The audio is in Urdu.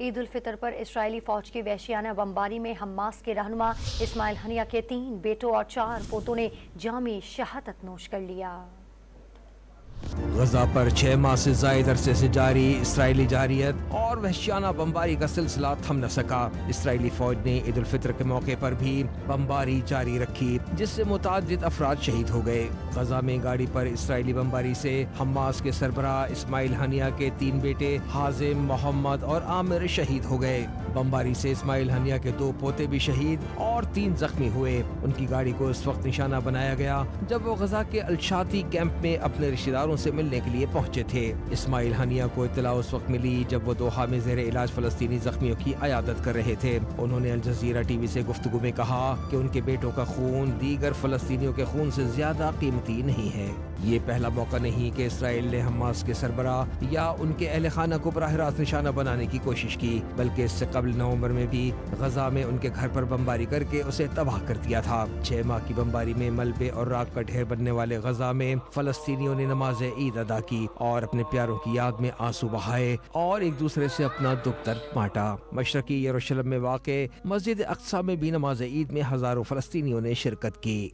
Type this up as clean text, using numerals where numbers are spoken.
عید الفطر پر اسرائیلی فوج کی وحشیانہ بمباری میں حماس کے رہنما اسماعیل ہنیہ کے 3 بیٹوں اور 4 پوتوں نے جامی شہادت نوش کر لیا۔ غزہ پر 6 ماہ سے زائد عرصے سے جاری اسرائیلی جارحیت اور وحشیانہ بمباری کا سلسلہ تھم نہ سکا۔ اسرائیلی فوج نے عید الفطر کے موقع پر بھی بمباری جاری رکھی، جس سے متعدد افراد شہید ہو گئے۔ غزہ میں گاڑی پر اسرائیلی بمباری سے حماس کے سربراہ اسماعیل ہنیہ کے 3 بیٹے حازم، محمد اور عامر شہید ہو گئے۔ بمباری سے اسماعیل ہنیہ کے 2 پوتے بھی شہید اور 3 زخمی ہوئے۔ ان کی گاڑی کو اس وقت نشانہ بنایا گیا جب وہ غزہ کے الشاطی کیمپ میں اپنے رشتہ داروں سے ملنے کے لیے پہنچے تھے۔ اسماعیل ہنیہ کو اطلاع اس وقت ملی جب وہ دوحہ میں زیر علاج فلسطینی زخمیوں کی عیادت کر رہے تھے۔ انہوں نے الجزیرہ ٹی وی سے گفتگو میں کہا کہ ان کے بیٹوں کا خون دیگر فلسطینیوں کے خون سے زیادہ قیمتی نہیں ہے۔ یہ پہلا موقع نہیں کہ اسرائیل نے حماس کے سربراہ یا ان کے اہل خانہ کو براہ راست نشانہ بنانے کی کوشش کی، بلکہ اس سے قبل نومبر میں بھی غزہ میں ان کے گھر پر بمباری کر کے اسے تباہ کر دیا تھا۔ 6 ماہ کی بمباری میں ملبے اور راکھ کا ڈھیر بننے والے غزہ میں فلسطینیوں نے نماز عید ادا کی اور اپنے پیاروں کی یاد میں آنسو بہائے اور ایک دوسرے سے اپنا دکھ درد بانٹا۔ مشرقی یروشلم میں واقع مسجد اقصی میں بھی نماز عید میں ہزاروں فلسطینیوں نے شرکت کی۔